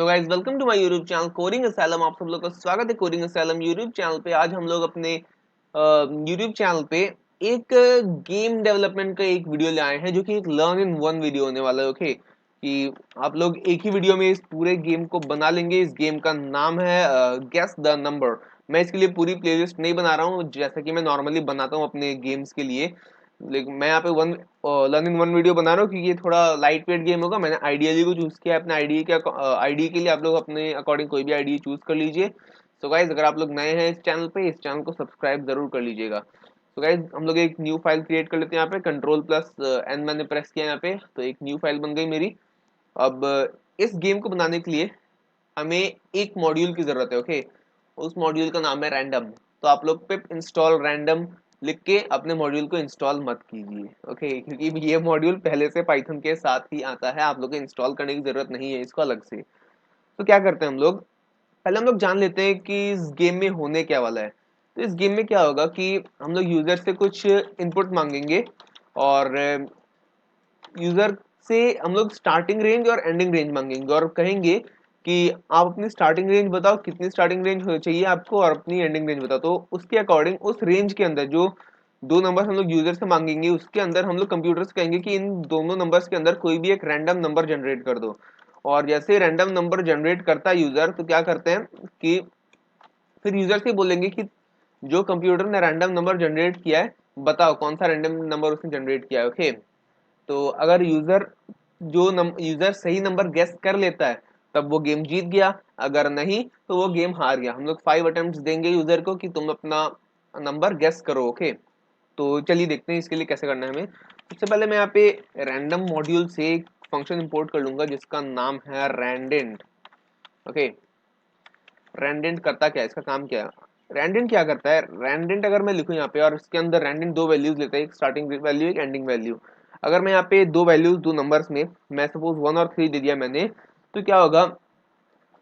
Guys welcome to my YouTube channel coding asylum. आप सब लोग का स्वागत है कोडिंग असैलम यूट्यूब चैनल पे। आज हम लोग अपने यूट्यूब चैनल पे एक गेम डेवलपमेंट का एक वीडियो ले आए हैं, जो कि एक लर्न इन वन वीडियो होने वाला है। ओके, कि आप लोग एक ही वीडियो में इस पूरे गेम को बना लेंगे। इस गेम का नाम है गेस द नंबर। मैं इसके लिए पूरी प्लेलिस्ट नहीं बना रहा हूँ जैसा कि मैं नॉर्मली बनाता हूँ अपने गेम्स के लिए, लेकिन मैं यहाँ पे one learn in one video बना रहा हूँ क्योंकि ये थोड़ा लाइट वेट गेम होगा। मैंने आईडियली को चूज किया है अपने आईडी के लिए। आप लोग अपने अकॉर्डिंग कोई भी आईडी चूज कर लीजिए। सो गाइज, अगर आप लोग नए हैं इस चैनल पे, इस चैनल को सब्सक्राइब जरूर कर लीजिएगा। सो गाइज, हम लोग एक न्यू फाइल क्रिएट कर लेते हैं। यहाँ पे कंट्रोल प्लस एन मैंने प्रेस किया यहाँ पे, तो एक न्यू फाइल बन गई मेरी। अब इस गेम को बनाने के लिए हमें एक मॉड्यूल की जरूरत है। ओके, उस मॉड्यूल का नाम है रैंडम। तो आप लोग पे इंस्टॉल रैंडम लिख के अपने मॉड्यूल को इंस्टॉल मत कीजिए। ओके, क्योंकि ये मॉड्यूल पहले से पाइथन के साथ ही आता है, आप लोग को इंस्टॉल करने की जरूरत नहीं है इसको अलग से। तो क्या करते हैं हम लोग, पहले हम लोग जान लेते हैं कि इस गेम में होने क्या वाला है। तो इस गेम में क्या होगा कि हम लोग यूजर से कुछ इनपुट मांगेंगे, और यूजर से हम लोग स्टार्टिंग रेंज और एंडिंग रेंज मांगेंगे और कहेंगे कि आप अपनी स्टार्टिंग रेंज बताओ, कितनी स्टार्टिंग रेंज होनी चाहिए आपको, और अपनी एंडिंग रेंज बताओ। तो उसके अकॉर्डिंग उस रेंज के अंदर जो दो नंबर्स हम लोग यूजर से मांगेंगे, उसके अंदर हम लोग कंप्यूटर से कहेंगे कि इन दोनों नंबर्स के अंदर कोई भी एक रैंडम नंबर जनरेट कर दो। और जैसे रैंडम नंबर जनरेट करता है यूजर, तो क्या करते हैं कि फिर यूजर से बोलेंगे कि जो कंप्यूटर ने रैंडम नंबर जनरेट किया है, बताओ कौन सा रैंडम नंबर उसने जनरेट किया है। ओके, तो अगर यूजर सही नंबर गेस कर लेता है, तब वो गेम जीत गया। अगर नहीं तो वो गेम हार गया। हम लोग 5 अटेम्प्ट देंगे यूजर को कि तुम अपना नंबर गेस करो। ओके, तो चलिए देखते हैं इसके लिए कैसे करना है हमें। सबसे पहले मैं यहाँ पे रैंडम मॉड्यूल से एक फंक्शन इंपोर्ट कर लूंगा जिसका नाम है रैंडेंट। ओके, रैंडेंट करता क्या है, इसका काम क्या है। रैंडेंट क्या करता है, रैंडेंट अगर मैं लिखूं यहाँ पे और इसके अंदर रैंडेंट दो वैल्यूज लेता है, एक स्टार्टिंग वैल्यू एक एंडिंग वैल्यू। अगर मैं यहाँ पे दो वैल्यूज दो नंबर्स में, मैं सपोज 1 और 3 दे दिया मैंने, तो क्या होगा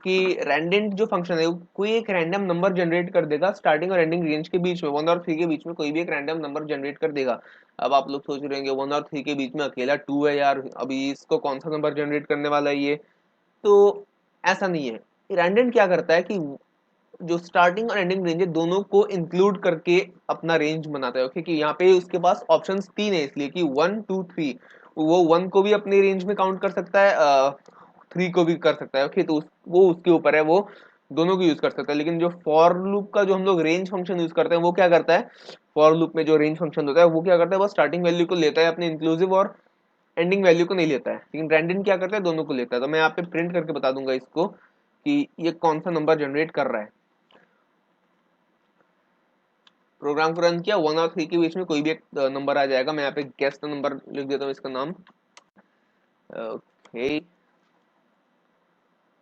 कि रैंडेंट जो फंक्शन है वो कोई एक रैंडम नंबर जनरेट कर देगा स्टार्टिंग और एंडिंग रेंज के बीच में। 1 और 3 के बीच में कोई भी एक रैंडम नंबर जनरेट कर देगा। अब आप लोग सोच रहे होंगे 1 और 3 के बीच में अकेला 2 है यार, अभी इसको कौन सा नंबर जनरेट करने वाला है ये। तो ऐसा नहीं है। रैंडेंट क्या करता है कि जो स्टार्टिंग और एंडिंग रेंज है दोनों को इंक्लूड करके अपना रेंज बनाता है। ओके, कि यहाँ पे उसके पास ऑप्शंस तीन है, इसलिए कि 1 2 3 वो 1 को भी अपने रेंज में काउंट कर सकता है, 3 को भी कर सकता है। ओके, तो वो उसके ऊपर है, वो दोनों को यूज कर सकता है। लेकिन जो फॉर लूप का जो हम लोग रेंज फंक्शन यूज करते हैं, वो क्या करता है, फॉर लूप में जो रेंज फंक्शन होता है वो क्या करता है, वो स्टार्टिंग वैल्यू को लेता है अपने इंक्लूसिव, और एंडिंग वैल्यू को नहीं लेता है। लेकिन रैंडम क्या करता है, दोनों को लेता है। तो मैं यहाँ पे प्रिंट करके बता दूंगा इसको कि ये कौन सा नंबर जनरेट कर रहा है। प्रोग्राम को रन किया, 1 और 3 के बीच में कोई भी एक नंबर आ जाएगा। मैं यहाँ पे गेस द नंबर लिख देता हूँ इसका नाम। ओके,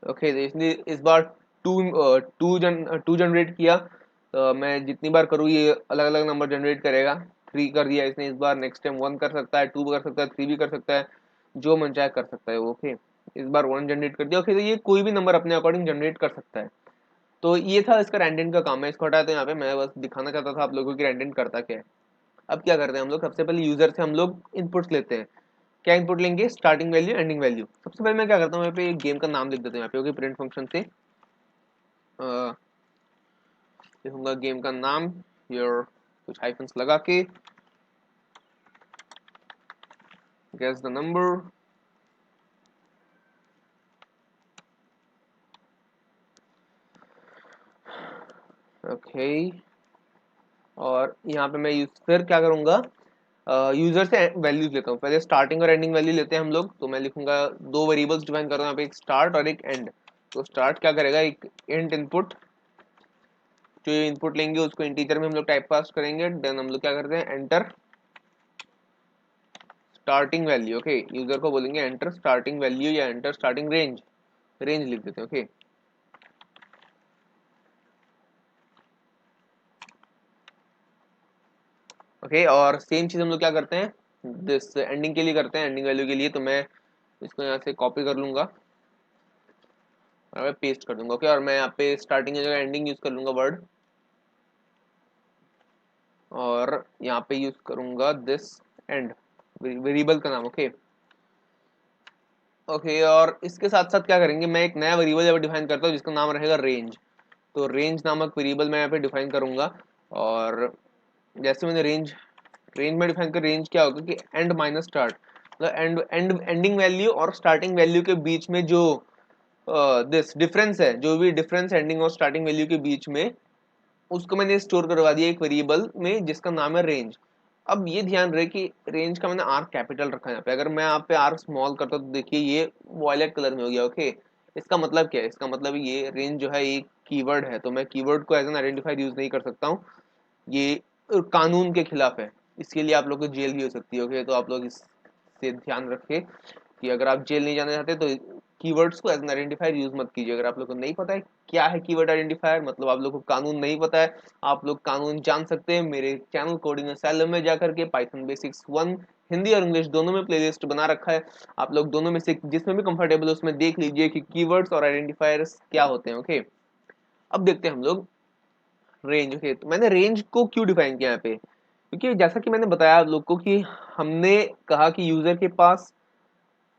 ओके, तो इसने इस बार टू जनरेट किया। तो मैं जितनी बार करूँ ये अलग अलग नंबर जनरेट करेगा। 3 कर दिया इसने इस बार, नेक्स्ट टाइम 1 कर सकता है, 2 कर सकता है, 3 भी कर सकता है, जो मन चाहे कर सकता है वो। ओके, इस बार 1 जनरेट कर दिया। ओके, तो ये कोई भी नंबर अपने अकॉर्डिंग जनरेट कर सकता है। तो ये था इसका रैंडेंट का काम है। इसको हटाते हैं यहाँ पे, मैं बस दिखाना चाहता था आप लोगों की रैंडेंट करता क्या है। अब क्या करते हैं हम लोग, सबसे पहले यूजर से हम लोग इनपुट्स लेते हैं। क्या इनपुट लेंगे, स्टार्टिंग वैल्यू एंडिंग वैल्यू। सबसे पहले मैं क्या करता हूँ, यहाँ पे एक गेम का नाम लिख देता हूँ यहाँ पे। ओके, प्रिंट फंक्शन से लिखूंगा गेम का नाम, योर कुछ हाइफन्स लगा के, गेस द नंबर। ओके, और यहाँ पे मैं फिर क्या करूंगा, यूजर से वैल्यूज लेता हूँ। पहले स्टार्टिंग और एंडिंग वैल्यू लेते हैं हम लोग। तो मैं लिखूंगा दो वेरिएबल्स डिफाइन कर रहा हूँ यहाँ पे, एक स्टार्ट और एक एंड। तो स्टार्ट क्या करेगा, एक इंट इनपुट, जो इनपुट लेंगे उसको इंटीजर में हम लोग टाइप पास करेंगे। देन हम लोग क्या करते हैं, enter starting value. Okay, user को बोलेंगे एंटर स्टार्टिंग वैल्यू या एंटर स्टार्टिंग रेंज, रेंज लिख देते हैं। ओके, ओके, और सेम चीज हम लोग क्या करते हैं दिस एंडिंग के लिए करते हैं, एंडिंग वैल्यू के लिए। तो मैं इसको यहाँ से कॉपी कर लूंगा और मैं पेस्ट कर दूंगा। ओके, और मैं यहाँ पे स्टार्टिंग की जगह एंडिंग यूज कर लूंगा वर्ड, और यहाँ पे यूज करूंगा दिस एंड, वेरिएबल का नाम। ओके, ओके, और इसके साथ साथ क्या करेंगे, मैं एक नया वेरिएबल यहाँ डिफाइन करता हूँ जिसका नाम रहेगा रेंज। तो रेंज नामक वेरिएबल मैं यहाँ पे डिफाइन करूंगा, और जैसे मैंने रेंज रेंज में डिफाइन कर, रेंज क्या होगा कि एंड माइनस स्टार्ट, मतलब एंडिंग वैल्यू और स्टार्टिंग वैल्यू के बीच में जो दिस डिफरेंस है, जो भी डिफरेंस एंडिंग और स्टार्टिंग वैल्यू के बीच में, उसको मैंने स्टोर करवा दिया एक वेरिएबल में जिसका नाम है रेंज। अब ये ध्यान रहे कि रेंज का मैंने आर कैपिटल रखा है यहाँ पे। अगर मैं यहाँ पे आर स्मॉल करता तो देखिए ये वॉयलेट कलर में हो गया। ओके, इसका मतलब क्या है, इसका मतलब ये रेंज जो है एक कीवर्ड है, तो मैं कीवर्ड को एज एन आइडेंटिफायर यूज नहीं कर सकता हूँ, ये कानून के खिलाफ है, इसके लिए आप लोग को जेल भी हो सकती है। ओके, तो आप लोग इससे ध्यान रखें कि अगर आप जेल नहीं जाना चाहते तो कीवर्ड्स को एज एन आइडेंटिफायर यूज मत कीजिए। अगर आप लोग को नहीं पता है क्या है कीवर्ड आइडेंटिफायर, मतलब आप लोग को कानून नहीं पता है, आप लोग कानून जान सकते हैं मेरे चैनल कोडिंग असैलम में जाकर के। पाइथन बेसिक्स 1 हिंदी और इंग्लिश दोनों में प्लेलिस्ट बना रखा है, आप लोग दोनों में से जिसमें भी कंफर्टेबल है उसमें देख लीजिए कि कीवर्ड्स और आइडेंटिफायर्स क्या होते हैं। ओके, अब देखते हैं हम लोग रेंज। ओके, तो मैंने रेंज को क्यों डिफाइन किया यहाँ पे, क्योंकि जैसा कि मैंने बताया आप लोग को कि हमने कहा कि यूजर के पास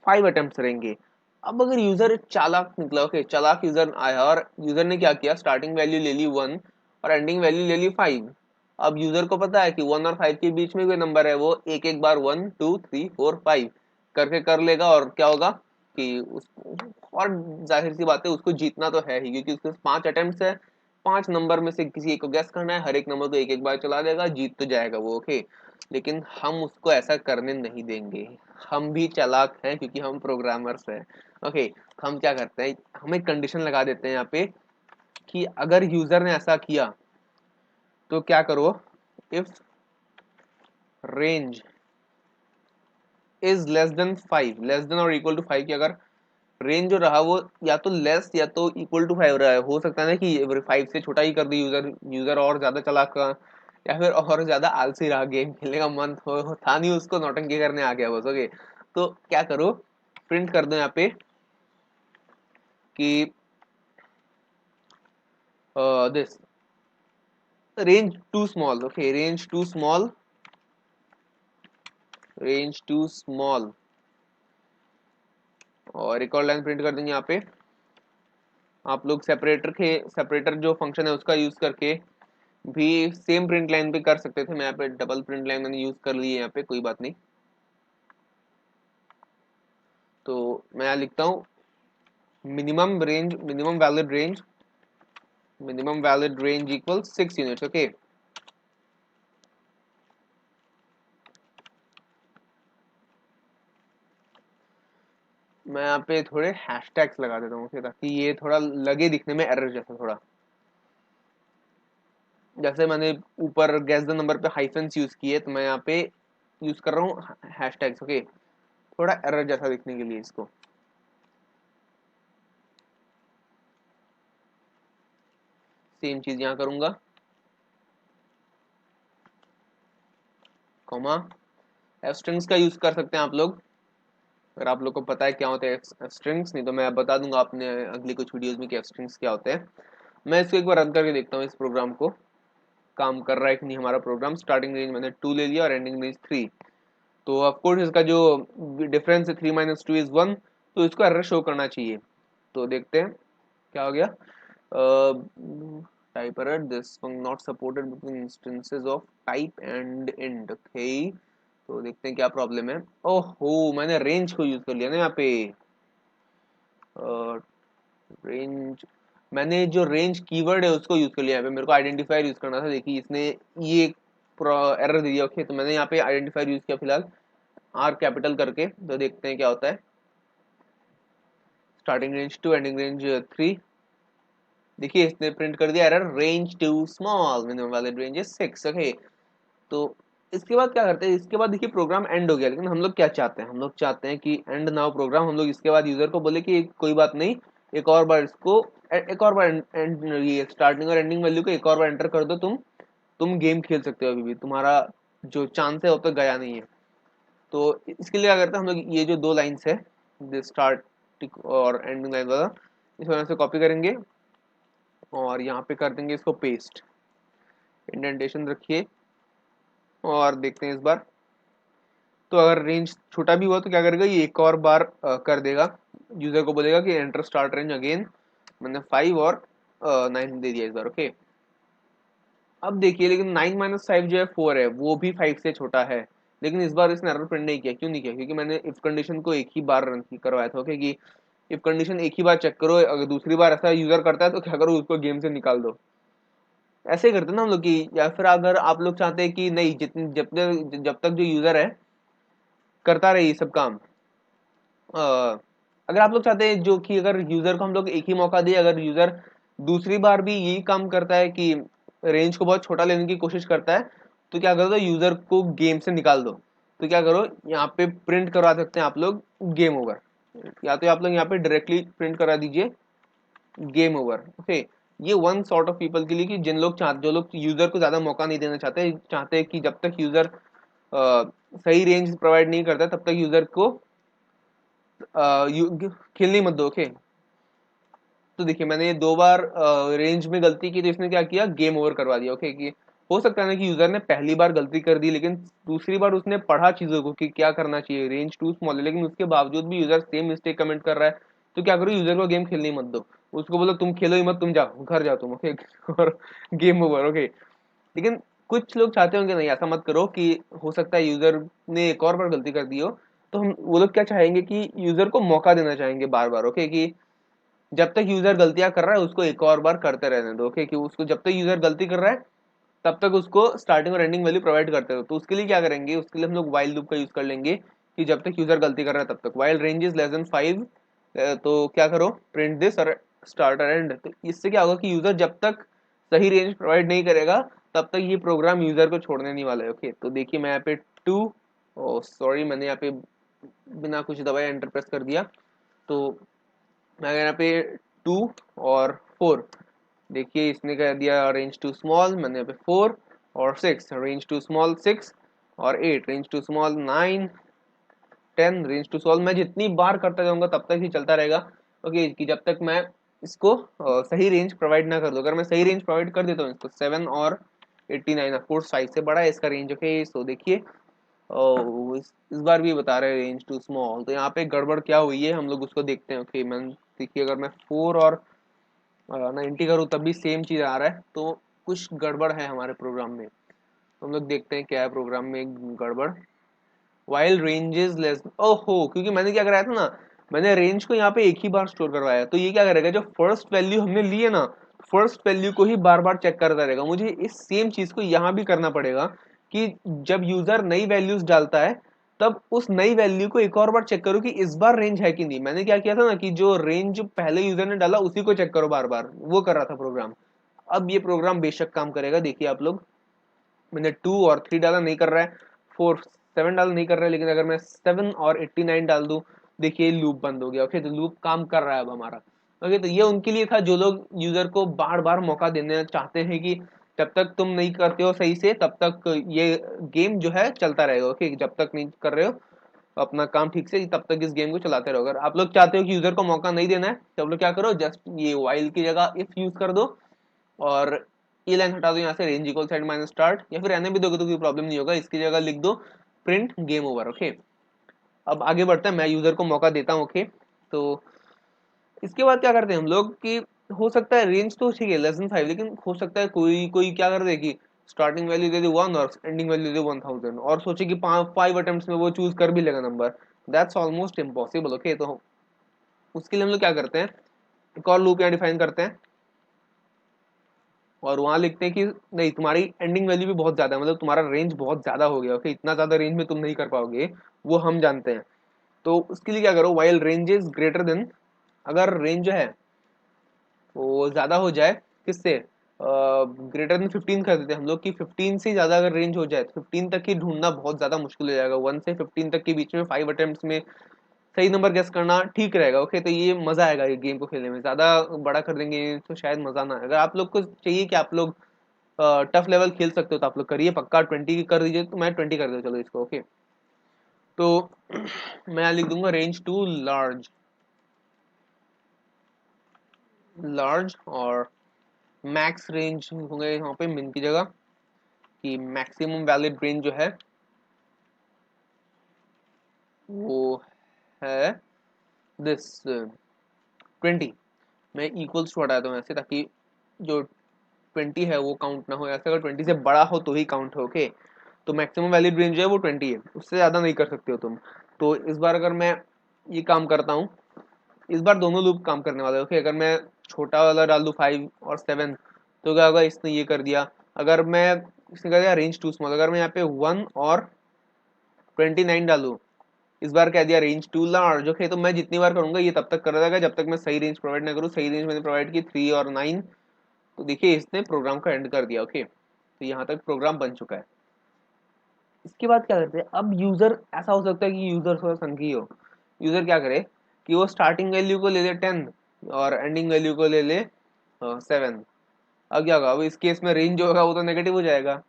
5 अटेम्प्ट रहेंगे। अब अगर यूजर चालाक निकला, ओके चालाक यूजर आया और यूजर ने क्या किया, स्टार्टिंग वैल्यू ले ली 1 और एंडिंग वैल्यू ले ली 5। अब यूजर को पता है कि 1 और 5 के बीच में कोई नंबर है, वो एक एक बार 1 2 3 4 5 करके कर लेगा, और क्या होगा कि और जाहिर सी बात है उसको जीतना तो है ही, क्योंकि उसके 5 अटेम्प्ट है, 5 नंबर में से किसी एक को गैस करना है, हर एक नंबर को एक एक बार चला देगा, जीत तो जाएगा वो। ओके, लेकिन हम उसको ऐसा करने नहीं देंगे, हम भी चालाक हैं क्योंकि हम प्रोग्रामर्स हैं। ओके, तो हम क्या करते हैं, हम एक कंडीशन लगा देते हैं यहाँ पे कि अगर यूजर ने ऐसा किया तो क्या करो, if range is less than 5, less than और इक्वल टू 5, की अगर रेंज जो रहा वो या तो लेस या तो इक्वल टू 5 रहा है, हो सकता है ना कि 5 से छोटा ही कर दी यूजर, यूजर और ज्यादा चालाक या फिर और ज्यादा आलसी रहा, गेम खेलने का मन था नहीं उसको, नौटंकी करने आ गया बस। ओके, तो क्या करो, प्रिंट कर दो यहाँ पे कि this range too small। okay, range too small, range too small, और एक और लाइन प्रिंट कर देंगे यहाँ पे। आप लोग सेपरेटर जो फंक्शन है उसका यूज करके भी सेम प्रिंट लाइन पे कर सकते थे, मैं यहाँ पे डबल प्रिंट लाइन मैंने यूज कर ली है यहाँ पे, कोई बात नहीं। तो मैं यहाँ लिखता हूँ minimum range, minimum valid range equal 6 units. Okay, मैं यहाँ पे थोड़े हैशटैग्स लगा देता हूँ ताकि ये थोड़ा लगे दिखने में एरर जैसा थोड़ा, जैसे मैंने ऊपर गैस द नंबर पे हाइफेंस यूज किए, तो मैं यहाँ पे यूज कर रहा हूँ हैशटैग्स। ओके, थोड़ा एरर जैसा दिखने के लिए इसको। सेम चीज यहाँ करूंगा, कॉमा। स्ट्रिंग्स का यूज कर सकते हैं आप लोग, अगर आप लोग को पता है क्या होते हैं स्ट्रिंग्स, नहीं तो मैं बता दूंगा आपने अगली कुछ वीडियोस में कि स्ट्रिंग्स क्या होते हैं। मैं इसको एक बार रन करके देखता हूँ इस प्रोग्राम को, काम कर रहा है कि नहीं हमारा प्रोग्राम। स्टार्टिंग रेंज मैंने 2 ले लिया और एंडिंग रेंज 3, तो ऑफकोर्स इसका जो डिफरेंस है 3 माइनस 2 इज 1, तो इसको एरर शो करना चाहिए। तो देखते हैं क्या हो गया। Type error, this not supported between instances of type and int. Okay, तो देखते हैं क्या प्रॉब्लम है। ओहो, मैंने रेंज को यूज कर लिया ना यहाँ पे। रेंज, मैंने जो रेंज कीवर्ड है उसको यूज कर लिया यहाँ पे, मेरे को आइडेंटिफायर यूज करना था। देखिए इसने ये एरर दे दिया। ओके, तो मैंने यहाँ पे आइडेंटिफायर यूज किया फिलहाल आर कैपिटल करके, तो देखते हैं क्या होता है। Starting range 2, ending range 3। देखिए इसने प्रिंट कर दिया error, range too small, minimum valid range is 6। Okay, तो इसके बाद क्या करते हैं, इसके बाद देखिए प्रोग्राम एंड हो गया, लेकिन हम लोग क्या चाहते हैं, हम लोग चाहते हैं कि एंड नाउ प्रोग्राम, हम लोग इसके बाद यूजर को बोले कि कोई बात नहीं, एक और बार इसको एक और बार एंड, ये स्टार्टिंग और एंडिंग वैल्यू को एक और बार एंटर कर दो, तुम गेम खेल सकते हो, अभी भी तुम्हारा जो चांस है वो तो गया नहीं है। तो इसके लिए क्या करते हैं हम लोग, ये जो 2 लाइन्स है स्टार्ट और एंडिंग लाइन वाला, इस वजह से कॉपी करेंगे और यहाँ पे कर देंगे इसको पेस्ट, इंडेंटेशन रखिए और देखते हैं इस बार। तो अगर रेंज छोटा भी हुआ तो क्या करेगा, ये एक और बार कर देगा, यूजर को बोलेगा कि एंटर स्टार्ट रेंज अगेन। मैंने 5 और 9 दे दिया इस बार। ओके, अब देखिए लेकिन 9 - 5 जो है 4 है, वो भी 5 से छोटा है, लेकिन इस बार इसने एरर प्रिंट नहीं किया। क्यों नहीं किया? क्योंकि मैंने इफ कंडीशन को एक ही बार रन करवाया था। ओके, कि इफ कंडीशन एक ही बार चेक करो, अगर दूसरी बार ऐसा यूजर करता है तो क्या करो, उसको गेम से निकाल दो। ऐसे ही करते हैं ना हम लोग की। या फिर अगर आप लोग चाहते हैं कि नहीं, जितने जब तक जो यूजर है करता रहे ये सब काम, अगर आप लोग चाहते हैं जो कि अगर यूजर को हम लोग एक ही मौका दिए, अगर यूजर दूसरी बार भी यही काम करता है कि रेंज को बहुत छोटा लेने की कोशिश करता है, तो क्या करो, तो यूजर को गेम से निकाल दो। तो क्या करो, यहाँ पे प्रिंट करवा सकते हैं आप लोग गेम ओवर, या तो आप लोग यहाँ पे डायरेक्टली प्रिंट करा दीजिए गेम ओवर। ओके, ये वन सॉर्ट ऑफ पीपल के लिए कि जिन लोग चाहते, जो लोग यूजर को ज्यादा मौका नहीं देना चाहते, चाहते हैं कि जब तक यूजर सही रेंज प्रोवाइड नहीं करता तब तक यूजर को खेलने मत दो। ओके, तो देखिए मैंने ये 2 बार रेंज में गलती की, तो इसने क्या किया, गेम ओवर करवा दिया। ओके, कि हो सकता है ना कि यूजर ने पहली बार गलती कर दी, लेकिन दूसरी बार उसने पढ़ा चीजों को कि क्या करना चाहिए, रेंज टू स्मॉल है, लेकिन उसके बावजूद भी यूजर सेम मिस्टेक कमेंट कर रहा है। तो क्या करो, यूजर को गेम खेलने ही मत दो, उसको बोलो तुम खेलो ही मत, तुम जाओ घर जाओ तुम। ओके और गेम ओवर। ओके, लेकिन कुछ लोग चाहते होंगे नहीं, ऐसा मत करो, कि हो सकता है यूजर ने एक और बार गलती कर दी हो, तो हम वो लोग क्या चाहेंगे कि यूजर को मौका देना चाहेंगे बार बार। ओके, कि जब तक यूजर गलतियां कर रहा है उसको एक और बार करते रहने दो। ओके, कि उसको जब तक यूजर गलती कर रहा है तब तक उसको स्टार्टिंग और एंडिंग वैल्यू प्रोवाइड करते हो। तो उसके लिए क्या करेंगे, उसके लिए हम लोग वाइल लूप का यूज कर लेंगे, कि जब तक यूजर गलती कर रहा है तब तक while range is less than 5, तो क्या करो, प्रिंट दिस और स्टार्टर एंड। तो इससे क्या होगा कि यूजर जब तक सही रेंज प्रोवाइड नहीं करेगा तब तक ये प्रोग्राम यूजर को छोड़ने नहीं वाला है। ओके, तो देखिए मैं यहाँ पे 2, ओ सॉरी, मैंने यहाँ पे बिना कुछ दबाए एंटर प्रेस कर दिया। तो मैं यहाँ पे 2 और 4, देखिए इसने कह दिया रेंज टू स्मॉल, मैंने यहाँ पे 4 और 6, रेंज टू स्मॉल 6 और 8, range too small 9 10, range too small. मैं जितनी बार करता जाऊंगा तब तक ही चलता रहेगा। ओके, कि जब तक मैं इसको सही रेंज प्रोवाइड ना कर दूं। अगर मैं सही रेंज प्रोवाइड कर देता हूँ इसको 7 और 89, ऑफकोर्स 5 से बड़ा है इसका रेंज। ओके, सो देखिए इस बार भी बता रहे हैं रेंज टू स्मॉल, तो यहाँ पे गड़बड़ क्या हुई है हम लोग उसको देखते हैं। ओके, मैं देखिए अगर मैं 4 और 90 करूँ तब भी सेम चीज आ रहा है, तो कुछ गड़बड़ है हमारे प्रोग्राम में। तो हम लोग देखते हैं क्या है प्रोग्राम में गड़बड़। वाइल रेंजेस लेस, ओहो, क्योंकि मैंने क्या कराया था ना, मैंने रेंज को यहाँ पे एक ही बार स्टोर करवाया, तो ये क्या करेगा, जो फर्स्ट वैल्यू हमने ली है ना, फर्स्ट वैल्यू को ही बार बार चेक करता रहेगा। मुझे इस सेम चीज को यहाँ भी करना पड़ेगा, कि जब यूजर नई वैल्यूज डालता है तब उस नई वैल्यू को एक और बार चेक करो कि इस बार रेंज है कि नहीं। मैंने क्या किया था ना, कि जो रेंज पहले यूजर ने डाला उसी को चेक करो बार बार, वो कर रहा था प्रोग्राम। अब ये प्रोग्राम बेशक काम करेगा, देखिए आप लोग, मैंने 2 और 3 डाला, नहीं कर रहा है, 4 7 डाला, नहीं कर रहा है, लेकिन अगर मैं 7 और 89 डाल दूं, देखिए लूप बंद हो गया। ओके, तो लूप काम कर रहा है अब हमारा। ओके, तो ये उनके लिए था जो लोग यूजर को बार बार मौका देना चाहते हैं, कि जब तक तुम नहीं करते हो सही से तब तक ये गेम जो है चलता रहेगा। ओके, जब तक नहीं कर रहे हो अपना काम ठीक से तब तक इस गेम को चलाते रहो। अगर आप लोग चाहते हो कि यूजर को मौका नहीं देना है तो आप लोग क्या करो, जस्ट ये वाइल की जगह इफ यूज कर दो, और ये लाइन हटा दो यहाँ से, range equal side minus start, या फिर रहने भी दोगे तो कोई प्रॉब्लम नहीं होगा, इसकी जगह लिख दो प्रिंट गेम ओवर। ओके, अब आगे बढ़ते हैं, मैं यूजर को मौका देता हूँ। ओके, तो इसके बाद क्या करते हैं हम लोग, कि हो सकता है रेंज तो ठीक है लेस देन 5, लेकिन हो सकता है कोई कोई क्या कर दे कि स्टार्टिंग वैल्यू दे दे 1 और एंडिंग वैल्यू दे दे 1000, और सोचे कि 5 अटेम्प्ट्स में वो चूज कर भी लेगा number. That's almost impossible. Okay, तो उसके लिए हम लोग क्या करते हैं, एक और लूप यहाँ डिफाइन करते हैं, और वहां लिखते हैं कि नहीं, तुम्हारी एंडिंग वैल्यू भी बहुत ज्यादा है, मतलब तुम्हारा रेंज बहुत ज्यादा हो गया। ओके, इतना ज्यादा रेंज में तुम नहीं कर पाओगे, वो हम जानते हैं। तो उसके लिए क्या करो, while range is greater than, अगर रेंज जो है वो ज्यादा हो जाए, किससे, ग्रेटर देन 15 कर देते हैं हम लोग, कि 15 से ज्यादा अगर रेंज हो जाए तो 15 तक ही ढूंढना बहुत ज्यादा मुश्किल हो जाएगा। 1 से 15 तक के बीच में 5 अटेम्प्ट्स में सही नंबर गेस करना ठीक रहेगा। ओके, तो ये मजा आएगा ये गेम को खेलने में। ज्यादा बड़ा कर देंगे तो शायद मजा ना आए। अगर आप लोग को चाहिए कि आप लोग टफ लेवल खेल सकते हो तो आप लोग करिए, पक्का 20 कर दीजिए, तो मैं 20 कर दूँ चलो इसको। ओके, तो मैं यहाँ लिख दूंगा रेंज टू लार्ज, लार्ज, और मैक्स रेंज होंगे यहाँ पे मिन की जगह, कि मैक्सिमम वैलिड रेंज जो है वो है दिस 20। मैं इक्वल्स टू हटाता हूँ ऐसे, ताकि जो 20 है वो काउंट ना हो। ऐसे अगर 20 से बड़ा हो तो ही काउंट हो। ओके, तो मैक्सिमम वैलिड रेंज जो है वो 20 है, उससे ज़्यादा नहीं कर सकते हो तुम। तो इस बार अगर मैं ये काम करता हूँ, इस बार दोनों लूप काम करने वाले हैं। ओके, अगर मैं छोटा वाला डाल दूँ 5 और 7, तो क्या होगा, इसने ये कर दिया। अगर मैं इसने कर दिया रेंज टू स्मॉल। अगर मैं यहाँ पे 1 और 29 डालूँ, इस बार कह दिया रेंज टू लार्ज। ओके, तो मैं जितनी बार करूंगा ये तब तक कर रहेगा जब तक मैं सही रेंज प्रोवाइड ना करूँ। सही रेंज मैंने प्रोवाइड की 3 और 9, तो देखिए इसने प्रोग्राम का एंड कर दिया। ओके, तो यहाँ तक प्रोग्राम बन चुका है। इसके बाद क्या करते हैं, अब यूजर, ऐसा हो सकता है कि यूजर थोड़ा संकी हो। यूजर क्या करे कि वो स्टार्टिंग वैल्यू को ले ले 10 और एंडिंग वैल्यू को ले ले 7। अब क्या होगा, अब इस केस में रेंज जो होगा वो तो नेगेटिव हो जाएगा।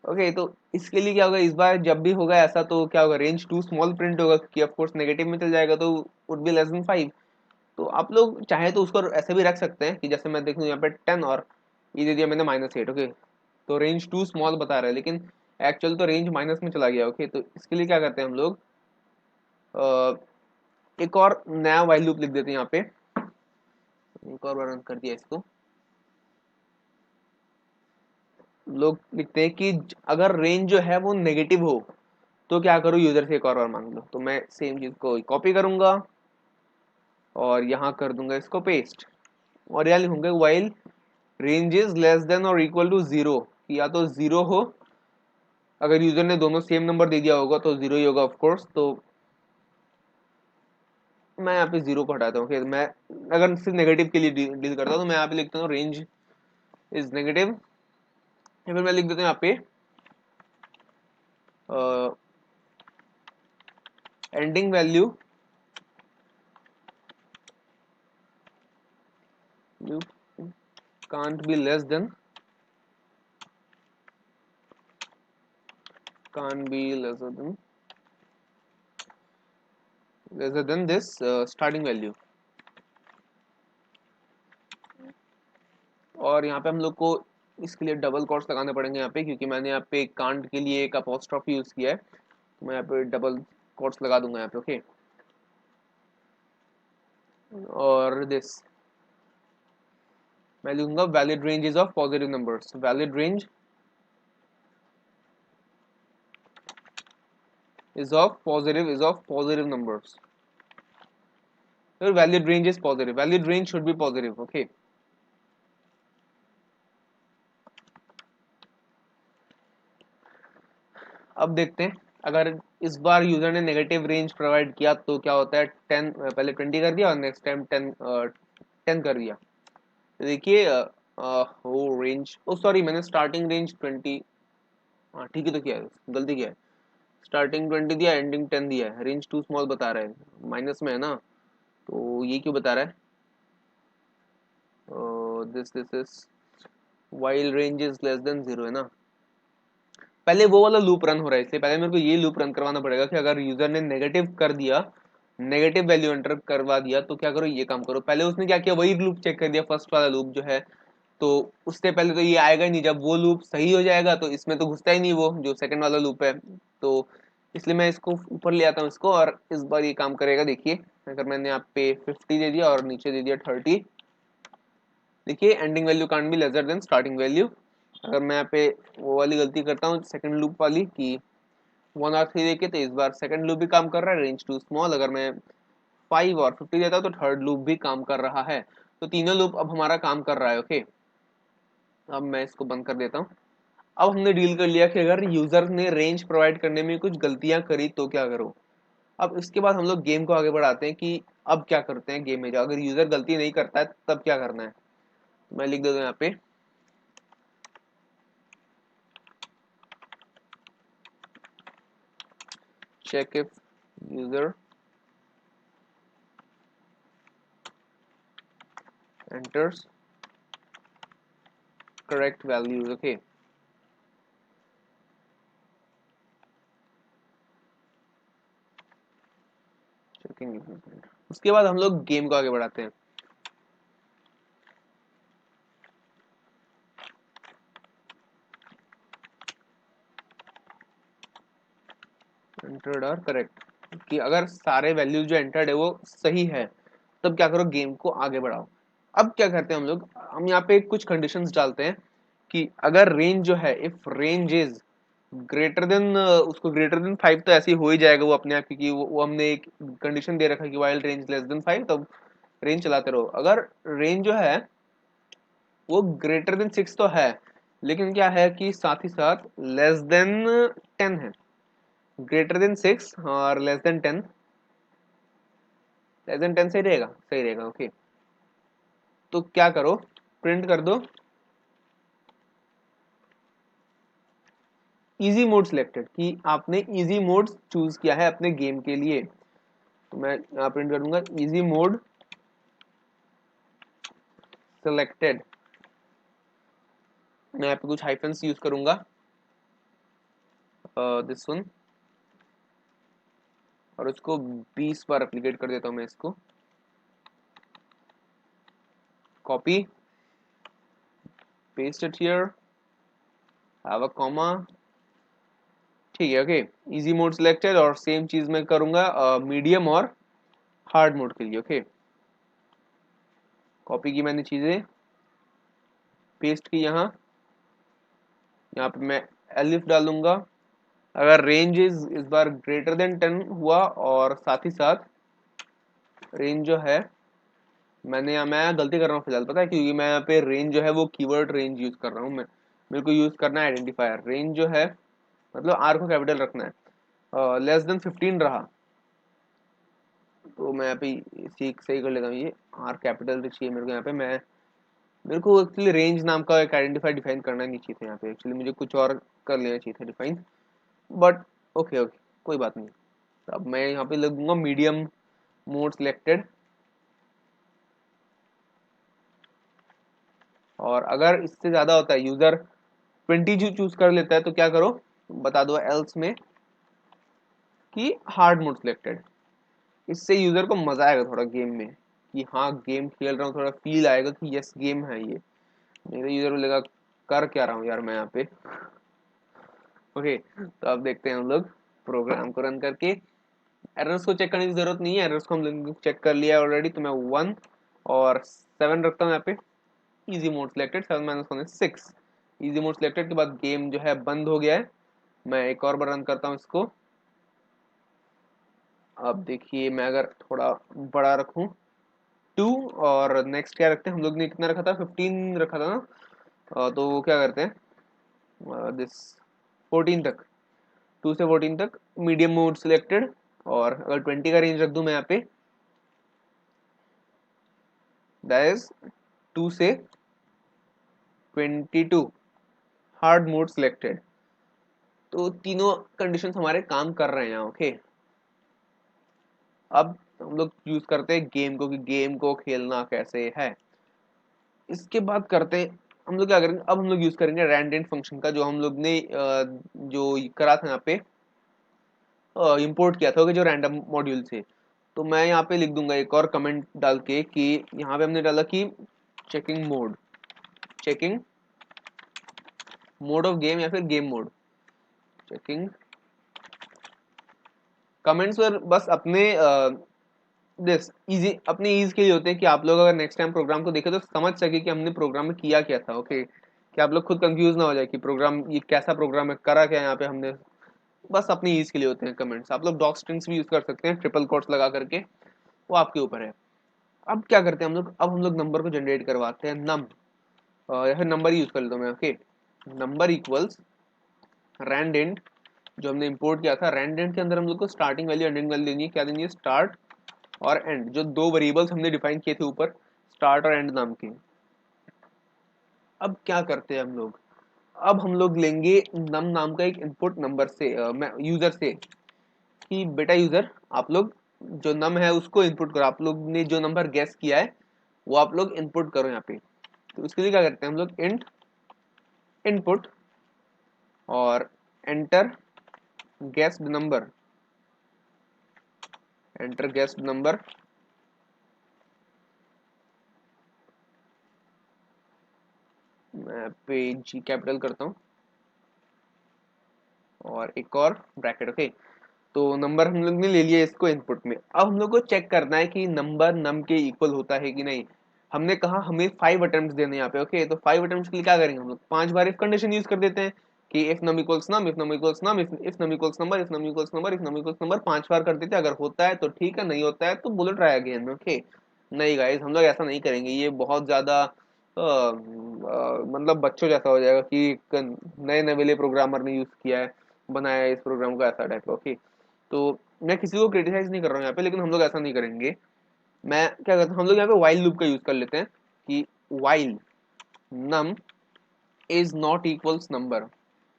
ओके, तो इसके लिए क्या होगा, इस बार जब भी होगा ऐसा तो क्या होगा, रेंज टू स्मॉल प्रिंट होगा, क्योंकि ऑफ कोर्स नेगेटिव में चल जाएगा, तो वुड बी लेस देन 5। तो आप लोग चाहे तो उसको ऐसे भी रख सकते हैं कि जैसे मैं देखूँ यहाँ पे 10 और ये दे दिया मैंने -8। ओके, तो रेंज टू स्मॉल बता रहा है, लेकिन एक्चुअल तो रेंज माइनस में चला गया। ओके, तो इसके लिए क्या करते हैं हम लोग, एक और नया वाइल लूप लिख देते हैं यहाँ पे। एक और बार रन कर दिया इसको। लोग लिखते हैं कि अगर रेंज जो है वो नेगेटिव हो तो क्या करूँ, यूजर से एक और बार मांग लो। तो मैं सेम चीज को कॉपी करूंगा और यहाँ कर दूंगा इसको पेस्ट, और यहाँ लिखूंगा while range is less than और इक्वल टू 0, या तो 0 हो, अगर यूजर ने दोनों सेम नंबर दे दिया होगा तो 0 ही होगा ऑफ कोर्स। तो मैं यहाँ पे 0 को हटाता हूँ। फिर मैं अगर सिर्फ नेगेटिव के लिए डील करता हूँ तो मैं यहाँ पे लिखता हूँ रेंज इज नेगेटिव, या फिर मैं लिख देता हूँ यहाँ पे ending value can't be less than can't be lesser than this starting value। और यहाँ पे हम लोग को इसके लिए डबल कोट्स लगाने पड़ेंगे यहाँ पे, क्योंकि मैंने यहाँ पे कांट के लिए एक अपॉस्ट्रोफी यूज किया है, तो मैं यहाँ पे डबल कोट्स लगा दूंगा यहाँ पे। ओके, और दिस मैं लिखूंगा valid range is of positive numbers. Valid range is of positive numbers। Your valid range is positive, valid range should be positive। okay, अब देखते हैं अगर इस बार यूजर ने नेगेटिव रेंज प्रोवाइड किया तो क्या होता है। 10 पहले 20 कर दिया और नेक्स्ट टाइम 10 कर दिया। तो देखिए वो रेंज, ओ सॉरी मैंने स्टार्टिंग रेंज 20, हाँ ठीक है, तो किया है, गलती किया है। स्टार्टिंग 20 दिया, एंडिंग 10 दिया है, रेंज टू स्मॉल बता रहा है, माइनस में है ना, तो ये क्यों बता रहा है, this is while range is less than 0 है ना। पहले वो वाला लूप रन हो रहा है, इसलिए पहले मेरे को ये लूप रन करवाना पड़ेगा कि अगर यूजर ने नेगेटिव कर दिया, नेगेटिव वैल्यू एंटर करवा दिया, तो क्या करो, ये काम करो। पहले उसने क्या किया, वही लूप चेक कर दिया, फर्स्ट वाला लूप जो है, तो उससे पहले तो ये आएगा ही नहीं। जब वो लूप सही हो जाएगा तो इसमें तो घुसता ही नहीं, वो जो सेकंड वाला लूप है। तो इसलिए मैं इसको ऊपर ले आता हूँ इसको, और इस बार ये काम करेगा। देखिए अगर मैंने यहाँ पे 50 दे दिया और नीचे दे दिया 30, देखिए ending value can't be lesser than starting value. अगर मैं यहाँ पे वो वाली गलती करता हूँ सेकंड लूप वाली कि 1 और 3 देखे, तो इस बार सेकंड लूप भी काम कर रहा है, रेंज टू स्मॉल। अगर मैं 5 और 50 देता हूँ तो थर्ड लूप भी काम कर रहा है। तो तीनों लूप अब हमारा काम कर रहा है। ओके, अब मैं इसको बंद कर देता हूँ। अब हमने डील कर लिया कि अगर यूजर ने रेंज प्रोवाइड करने में कुछ गलतियां करी तो क्या करो। अब इसके बाद हम लोग गेम को आगे बढ़ाते हैं कि अब क्या करते हैं गेम में, अगर यूजर गलती नहीं करता है तब क्या करना है। मैं लिख देता हूँ यहाँ पे check if user enters correct values। okay, checking if user- उसके बाद हम लोग गेम को आगे बढ़ाते हैं। entered are correct। कि अगर सारे वैल्यूज जो एंटर्ड है वो सही है, तब क्या करो, गेम को आगे बढ़ाओ। अब क्या करते हैं हम लोग, हम यहाँ पे कुछ कंडीशंस डालते हैं कि अगर रेंज जो है, if range is greater than, उसको ग्रेटर देन 5 तो ऐसे ही हो ही जाएगा वो अपने आप, क्योंकि वो हमने एक कंडीशन दे रखा है कि वाइल रेंज लेस देन 5, तब रेंज चलाते रहो। अगर रेंज जो है वो ग्रेटर देन 6 तो है, लेकिन क्या है कि साथ ही साथ लेस देन 10 है। ग्रेटर देन 6 और लेस देन 10, लेस देन 10 सही रहेगा, सही रहेगा, ओके। तो क्या करो, प्रिंट कर दो इजी मोड सिलेक्टेड, कि आपने इजी मोड चूज किया है अपने गेम के लिए। तो मैं यहाँ प्रिंट करूंगा इजी मोड सिलेक्टेड। मैं यहाँ पे कुछ हाइफन्स यूज करूंगा, दिस वन, और उसको 20 बार एप्लीकेट कर देता हूँ मैं इसको। Copy, paste it here, have a comma, ठीक है, ओके। इजी मोड सिलेक्टेड, और सेम चीज मैं करूंगा मीडियम और हार्ड मोड के लिए, ओके। कॉपी की मैंने चीजें, पेस्ट की यहाँ, यहाँ पे मैं एलिफ डालूंगा। अगर रेंज इस बार ग्रेटर देन 10 हुआ, और साथ ही साथ रेंज जो है, मैं गलती कर रहा हूँ फिलहाल, पता है, क्योंकि मैं यहाँ पे रेंज जो है वो कीवर्ड रेंज यूज कर रहा हूँ मैं। मेरे को यूज करना है आइडेंटिफायर। रेंज जो है मतलब आर को कैपिटल रखना है। लेस देन 15 रहा, तो मैं यहाँ पे सही कर लेता हूँ, ये आर कैपिटल चाहिए मेरे को यहाँ पे। मेरे को एक्चुअली रेंज नाम का एक आइडेंटिफायर डिफाइन करना नहीं चाहिए था यहाँ पे, एक्चुअली मुझे कुछ और कर लेना चाहिए था डिफाइन, बट ओके ओके, कोई बात नहीं। अब मैं यहाँ पे लगूंगा मीडियम मोड सिलेक्टेड। और अगर इससे ज्यादा होता है, यूजर 20 जो चूज कर लेता है, तो क्या करो, बता दो एल्स में कि हार्ड मोड सिलेक्टेड। इससे यूजर को मजा आएगा थोड़ा गेम में, कि हाँ गेम खेल रहा हूँ, थोड़ा फील आएगा कि यस गेम है ये। मेरे यूजर को लगा कर क्या रहा हूँ यार मैं यहाँ पे। ओके, तो अब देखते हैं हम लोग प्रोग्राम को रन करके। एरर्स को चेक करने की जरूरत नहीं है, एरर्स को हम लोग चेक कर लिया ऑलरेडी। तो मैं 1 और 7 रखता हूँ यहाँ पे। Easy mode selected, 7 minus 1 is 6। Easy mode selected के बाद गेम जो है बंद हो गया है। मैं एक और बार रन करता हूँ इसको। अब देखिए, मैं अगर थोड़ा बड़ा रखूँ 2, और नेक्स्ट क्या रखते हैं हम लोग ने, कितना रखा था, 15 रखा था ना। तो वो क्या करते हैं, दिस 14 तक, 2 से 14 तक मीडियम मोड सिलेक्टेड। और अगर 20 का रेंज रख दूं मैं यहाँ पे, दैट इज 2 से 22 हार्ड मोड सिलेक्टेड। तो तीनों कंडीशंस हमारे काम कर रहे हैं, ओके। अब हम लोग यूज करते हैं गेम को, कि गेम को खेलना कैसे है। इसके बाद करते हैं हम लोग क्या करेंगे, अब हम लोग यूज करेंगे रैंडेंट फंक्शन का, जो हम लोग ने जो करा था यहाँ पे, इंपोर्ट किया था, जो रैंडम मॉड्यूल से। तो मैं यहाँ पे लिख दूंगा एक और कमेंट डाल के, कि यहाँ पे हमने डाला कि checking mode, checking mode of game, या फिर गेम मोड, चेकिंग। कमेंट्स पर बस अपने दिस इजी, अपने ईज के लिए होते हैं, कि आप लोग अगर नेक्स्ट टाइम प्रोग्राम को देखें तो समझ सके कि हमने प्रोग्राम में किया क्या था, ओके। कि आप लोग खुद कंफ्यूज ना हो जाए कि प्रोग्राम ये कैसा प्रोग्राम है, करा क्या यहाँ पे हमने। बस अपनी ईज के लिए होते हैं कमेंट्स। आप लोग डॉक स्ट्रिंग्स भी यूज कर सकते हैं ट्रिपल कोट्स लगा करके, वो आपके ऊपर है। अब क्या करते हैं हम लोग, अब हम लोग नंबर को जनरेट करवाते हैं, नम, या फिर नंबर यूज कर लेता हूँ मैं, ओके। नंबर इक्वल्स रैंडेंट, जो हमने इंपोर्ट किया था, रैंडेंट के अंदर हम लोग को स्टार्टिंग वैल्यू एंडिंग वैल्यू देनी है। क्या देनी है, स्टार्ट और एंड, जो दो वेरिएबल्स हमने डिफाइन किए थे ऊपर, स्टार्ट और एंड नाम के। अब क्या करते हैं हम लोग, अब हम लोग लेंगे नम नाम का एक इनपुट नंबर से, मैं यूजर से, कि बेटा यूजर, आप लोग जो नम है उसको इनपुट करो, आप लोग ने जो नंबर गेस किया है वो आप लोग इनपुट करो यहाँ पे। तो उसके लिए क्या करते हैं हम लोग, इंट इनपुट और enter guessed number, enter guessed number. मैं पे जी कैपिटल करता हूँ, और एक और ब्रैकेट, ओके। तो नंबर हम लोग ने ले लिया इसको इनपुट में। अब हम लोग को चेक करना है कि नंबर नम के इक्वल होता है कि नहीं। हमने कहा हमें 5 अटेम्प्ट देने यहाँ पे। ओके, तो 5 अटेम्प्ट के लिए क्या करेंगे हम लोग, 5 बार इफ कंडीशन यूज कर देते हैं कि if num equals num, if num equals num, if num equals number, if num equals number, if num equals number, 5 बार कर देते हैं। अगर होता है तो ठीक है, नहीं होता है तो बोलो ट्राई अगेन। ओके, नहीं गाइस, हम लोग ऐसा नहीं करेंगे, ये बहुत ज्यादा मतलब बच्चों जैसा हो जाएगा कि नए नवेले प्रोग्रामर ने यूज किया है, बनाया है इस प्रोग्राम को, ऐसा टाइप का। ओके, तो मैं किसी को क्रिटिसाइज नहीं कर रहा हूँ यहाँ पे, लेकिन हम लोग ऐसा नहीं करेंगे। मैं क्या करता हूँ, हम लोग यहाँ पे वाइल लूप का यूज कर लेते हैं कि while num is not equals number,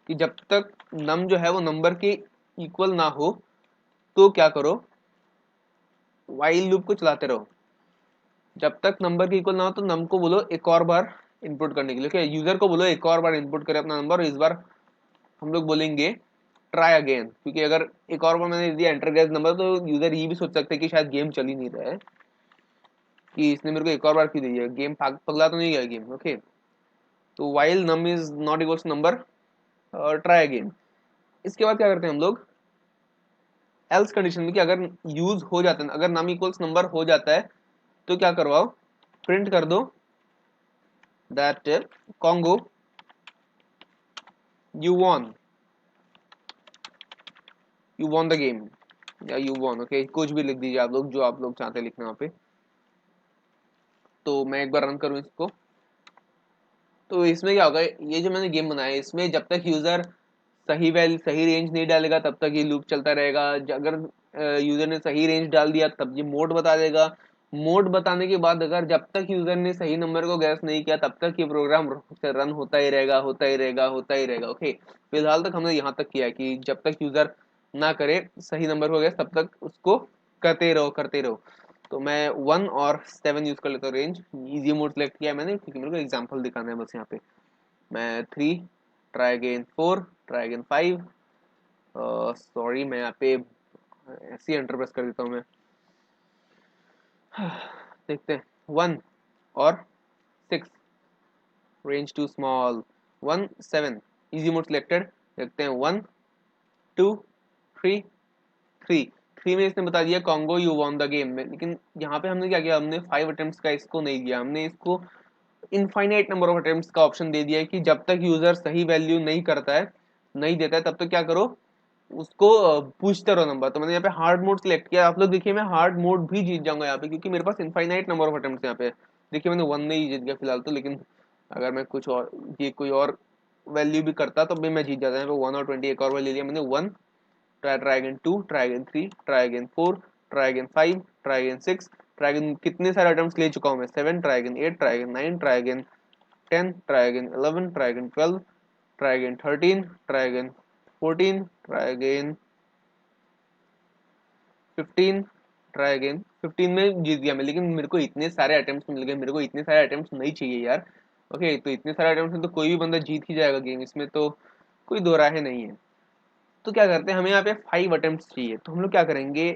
कि जब तक नम जो है वो नंबर के इक्वल ना हो तो क्या करो, वाइल लूप को चलाते रहो। जब तक नंबर के इक्वल ना हो तो नम को बोलो एक और बार इनपुट करने के लिए। ओके, यूजर को बोलो एक और बार इनपुट करे अपना नंबर, और इस बार हम लोग बोलेंगे ट्राई अगेन, क्योंकि अगर एक और बार मैंने दिया एंटर गैस नंबर तो यूजर ये भी सोच सकते हैं कि शायद गेम चल ही नहीं रहा है, कि इसने मेरे को एक और बार क्यों दिया, गेम पगला तो नहीं गया गेम। ओके, तो while num is not equals number, try again. इसके बाद क्या करते हैं हम लोग, एल्स कंडीशन में, कि अगर यूज हो जाता है, अगर नम इक्वल्स नंबर हो जाता है तो क्या करवाओ, प्रिंट कर दो that congo you won, you won the game, या यू वॉन। ओके, कुछ भी लिख दीजिए आप लोग, जो आप लोग चाहते हैं लिखना वहाँ पे। तो मैं एक बार रन करूँ इसको, तो इसमें क्या होगा, ये जो मैंने गेम बनाया है इसमें जब तक यूजर सही रेंज नहीं डालेगा तब तक ये लूप चलता रहेगा। अगर यूजर ने सही रेंज डाल दिया तब ये मोड बता देगा। मोड बताने के बाद अगर जब तक यूजर ने सही नंबर को गैस नहीं किया तब तक ये प्रोग्राम रन होता ही रहेगा, होता ही रहेगा, होता ही रहेगा। ओके, फिलहाल तक हमने यहाँ तक किया है कि जब तक यूजर ना करे सही नंबर को गैस तब तक उसको करते रहो, करते रहो। तो मैं 1 और 7 यूज कर लेता हूँ रेंज। इजी मोड सेलेक्ट किया है मैंने क्योंकि मेरे को एग्जांपल दिखाना है बस यहाँ पे। मैं 3, try again 4, try again 5, sorry मैं यहाँ पे ऐसी एंटर प्रेस कर देता हूँ मैं। देखते हैं 1 और 6, range too small, 1 7, easy mode selected. देखते हैं 1 2 3 3 3 में इसने बता दिया Congo you won the game में, लेकिन यहाँ पे हमने क्या किया, हमने 5 अटेम्प्ट्स का इसको नहीं दिया, हमने इसको इनफाइनाइट नंबर ऑफ अटेम्प्ट्स का ऑप्शन दे दिया है कि जब तक यूजर सही वैल्यू नहीं करता है, नहीं देता है, तब तक क्या करो, उसको पूछते रहो नंबर। तो मैंने यहाँ पे हार्ड मोड सिलेक्ट किया। आप लोग देखिए मैं हार्ड मोड भी जीत जाऊंगा यहाँ पे, क्योंकि मेरे पास इनफाइनाइट नंबर ऑफ अटेम्प्ट्स यहाँ पे। देखिए मैंने 1 में ही जीत गया फिलहाल तो, लेकिन अगर मैं कुछ और ये कोई और वैल्यू भी करता तो भी मैं जीत जाता है। 1 और 20 एक और ले लिया मैंने। 1, try again 2, try again 3, try again 4, try again 5, try again 6, try again कितने सारे अटेम्प्ट्स ले चुका हूँ मैं, 7, try again 8, try again 9, try again 10, try again 11, try again 12, try again 13, try again 14, try again 15, try again 15 में जीत गया मैं। लेकिन मेरे को इतने सारे अटेम्प्ट्स मिल गए, मेरे को इतने सारे अटेम्प्ट्स नहीं चाहिए यार। ओके, तो इतने सारे अटेम्प्ट्स में तो कोई भी बंदा जीत ही जाएगा गेम, इसमें तो कोई दो राहें नहीं है। तो क्या करते हैं, हमें यहाँ पे 5 अटेम्प्ट्स चाहिए, तो हम लोग क्या करेंगे,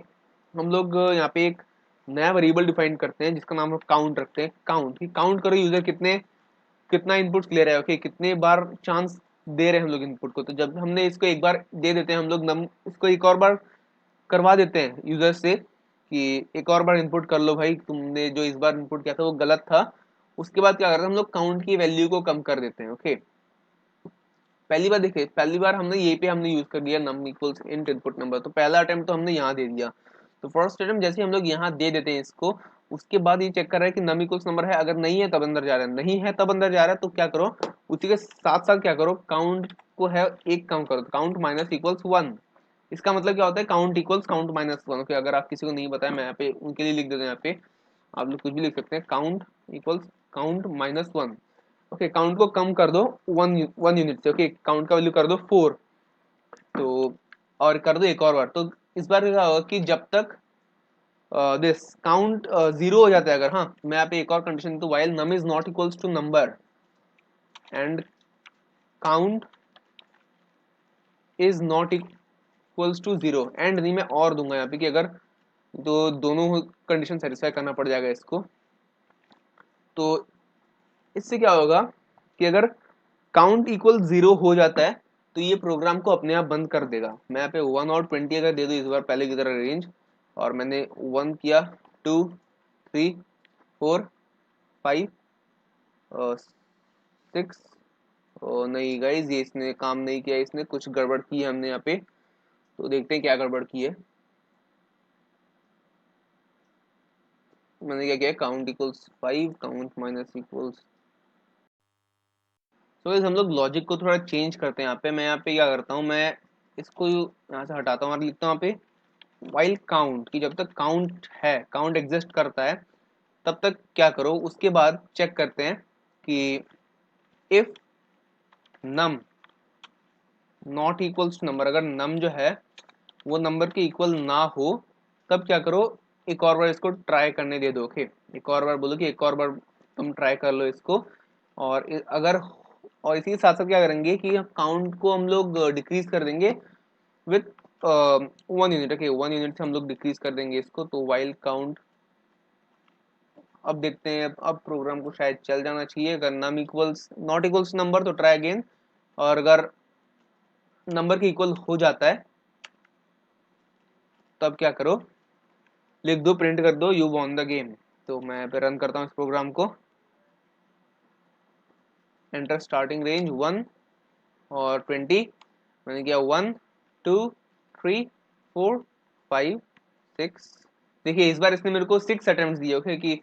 हम लोग यहाँ पे एक नया वेरिएबल डिफाइन करते हैं जिसका नाम हम काउंट रखते हैं। काउंट, काउंट करो यूजर कितना इनपुट्स ले रहा है। ओके, कितने बार चांस दे रहे हैं हम लोग इनपुट को। तो जब हमने इसको एक बार दे देते हैं हम लोग इसको एक और बार करवा देते हैं यूजर से कि एक और बार इनपुट कर लो भाई, तुमने जो इस बार इनपुट किया था वो गलत था। उसके बाद क्या करते हैं हम लोग, काउंट की वैल्यू को कम कर देते हैं। ओके, पहली बार देखिए, पहली बार हमने ये पे हमने यूज कर दिया नम इक्वल्स इंट इनपुट नंबर, तो पहला अटेम्प्ट तो हमने यहाँ दे दिया। तो फर्स्ट अटेम्प्ट जैसे हम लोग यहाँ दे देते हैं इसको, उसके बाद ये चेक कर रहा है कि नम इक्वल्स नंबर है, अगर नहीं है तब अंदर जा रहा है, नहीं है तब अंदर जा रहा है। तो क्या करो, उसी के साथ साथ क्या करो, काउंट को है एक काम करो, काउंट माइनस इक्वल्स 1। इसका मतलब क्या होता है, count equals count minus 1। Okay, अगर आप किसी को नहीं बताया मैं यहाँ पे उनके लिए लिख देता हूँ। यहाँ पे आप लोग कुछ भी लिख सकते हैं, count equals count minus 1। Okay, count को कम कर दो 1 यूनिट से। ओके, काउंट का वैल्यू कर दो 4। तो और कर दो एक और बार। तो इस बार क्या होगा कि जब तक दिस काउंट 0 हो जाता है, अगर, हाँ मैं यहाँ पे एक और कंडीशन, तो while num is not equals to number and count is not equals to 0, and नहीं मैं और दूंगा यहाँ पे कि अगर तो दोनों कंडीशन सेटिस्फाई करना पड़ जाएगा इसको। तो इससे क्या होगा कि अगर काउंट इक्वल 0 हो जाता है तो ये प्रोग्राम को अपने आप बंद कर देगा। मैं यहाँ पे 1 और 20 अगर दे दूँ इस बार पहले की तरह रेंज, और मैंने 1 किया, 2 3 4 5 6, नहीं गाइज ये इसने काम नहीं किया, इसने कुछ गड़बड़ की है हमने यहाँ पे। तो देखते हैं क्या गड़बड़ की है। मैंने क्या किया, count equals 5, count minus equals. तो हम लोग लॉजिक को थोड़ा चेंज करते हैं। यहाँ पे मैं यहाँ पे क्या करता हूँ, मैं इसको यहाँ से हटाता हूँ और लिखता हूँ यहाँ पे वाइल काउंट, कि जब तक काउंट है, काउंट एग्जिस्ट करता है, तब तक क्या करो। उसके बाद चेक करते हैं कि if num not equals to number, अगर नम जो है वो नंबर के इक्वल ना हो, तब क्या करो, एक और बार इसको ट्राई करने दे दो। ओके, एक और बार बोलो कि एक और बार तुम ट्राई कर लो इसको। और अगर, और इसी के साथ साथ क्या करेंगे कि काउंट को हम लोग डिक्रीज कर देंगे विथ 1 यूनिट। ओके, 1 यूनिट से हम लोग डिक्रीज कर देंगे इसको। तो वाइल काउंट, अब देखते हैं, अब प्रोग्राम को शायद चल जाना चाहिए। अगर नम इक्वल्स नॉट इक्वल्स नंबर तो ट्राई अगेन, और अगर नंबर के इक्वल हो जाता है तब क्या करो, लिख दो, प्रिंट कर दो, यू वॉन द गेम। तो मैं पे रन करता हूँ इस प्रोग्राम को। एंटर स्टार्टिंग रेंज 1 और 20, मैंने किया 1 2 3 4 5 6। देखिए इस बार इसने मेरे को 6 अटेम्प्ट दिए। ओके, कि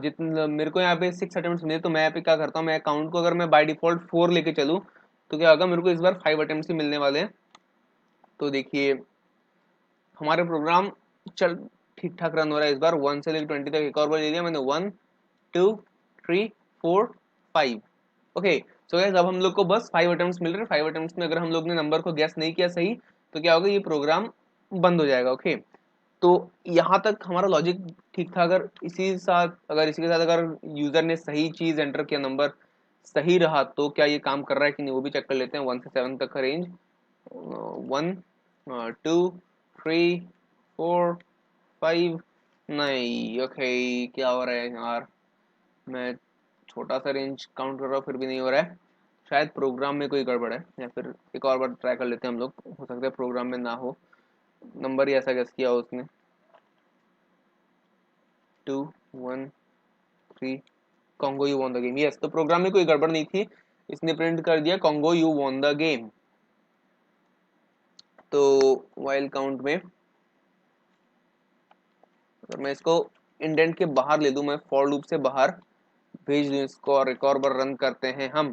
जितने मेरे को यहाँ पे 6 अटेम्प्ट मिले, तो मैं यहाँ पे क्या करता हूँ, मैं अकाउंट को अगर मैं बाय डिफॉल्ट 4 लेके चलूँ तो क्या होगा, मेरे को इस बार 5 अटेम्प्ट ही मिलने वाले हैं। तो देखिए हमारे प्रोग्राम चल ठीक ठाक रन हो रहा है इस बार। 1 से लेकर 20 तक एक और बार ले लिया मैंने, 1 2 3 4 5। ओके, सो गाइस अब हम लोग को बस 5 अटेम्प्ट्स मिल रहे हैं। 5 अटेम्प्ट्स में अगर हम लोग ने नंबर को गैस नहीं किया सही, तो क्या होगा, ये प्रोग्राम बंद हो जाएगा। ओके, तो यहाँ तक हमारा लॉजिक ठीक था। अगर इसी के साथ अगर यूजर ने सही चीज एंटर किया, नंबर सही रहा, तो क्या ये काम कर रहा है कि नहीं वो भी चेक कर लेते हैं। 1 से 7 तक का रेंज, 1 2 3 4 5, नहीं। ओके, क्या हो रहा है यार, मैं छोटा सा रेंज काउंट कर रहा हूँ फिर भी नहीं हो रहा है। शायद प्रोग्राम में कोई गड़बड़ है, या फिर एक और बार ट्राई कर लेते हैं हम लोग, हो सकता है प्रोग्राम में ना हो, नंबर ही ऐसा गेस किया हो उसने। 2 1 3, congo you won the game. Yes, तो प्रोग्राम में कोई गड़बड़ नहीं थी, इसने प्रिंट कर दिया Congo you won the game. तो वाइल काउंट में अगर मैं इसको इंडेंट के बाहर ले दूं, मैं फॉर लूप से बाहर भेज दूं इसको, और एक और बार रन करते हैं हम,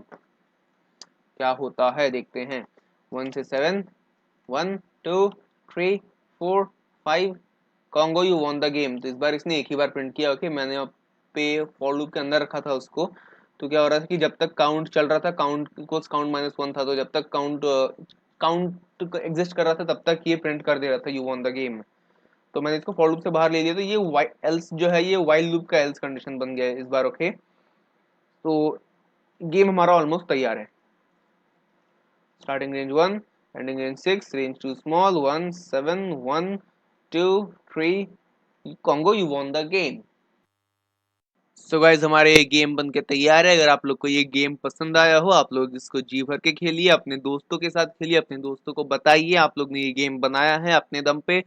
क्या होता है देखते हैं। 1 से 7, 1 2 3 4 5, Congo you won the game. तो इस बार इसने एक ही बार प्रिंट किया। ओके, मैंने यहाँ पे फॉर लूप के अंदर रखा था उसको। तो क्या हो रहा था कि जब तक काउंट चल रहा था, काउंट इक्वल्स काउंट माइनस 1 था, तो जब तक काउंट एग्जिस्ट कर रहा था तब तक ये प्रिंट कर दे रहा था यू वॉन द गेम। तो मैंने इसको फॉर लूप से बाहर ले लिया, तो ये एल्स जो है, ये वाइल लूप का एल्स कंडीशन बन गया है इस बार। ओके, तो गेम हमारा ऑलमोस्ट तैयार है। Starting range 1, ending range 6, range too small, 1 7 1 2 3, congo you won the game. So guys हमारे गेम बन के तैयार है। अगर आप लोग को ये गेम पसंद आया हो, आप लोग इसको जी भर के खेलिए, अपने दोस्तों के साथ खेलिए, अपने दोस्तों को बताइए आप लोग ने ये गेम बनाया है अपने दम पे।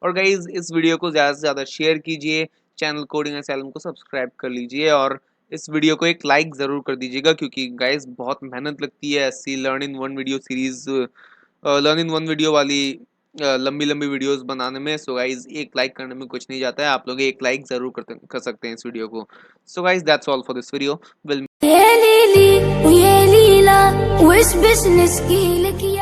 और गाइज इस वीडियो को ज़्यादा से ज़्यादा शेयर कीजिए, चैनल कोडिंग असैलम को सब्सक्राइब कर लीजिए, और इस वीडियो को एक लाइक ज़रूर कर दीजिएगा, क्योंकि गाइज बहुत मेहनत लगती है ऐसी learn in one video series, learn in one video वाली लंबी लंबी वीडियोस बनाने में। सो गाइज एक लाइक करने में कुछ नहीं जाता है, आप लोग एक लाइक जरूर कर सकते हैं इस वीडियो को। So guys that's all for this video. Will ये लीली ये लीला, वो इस बिजनेस की लगी।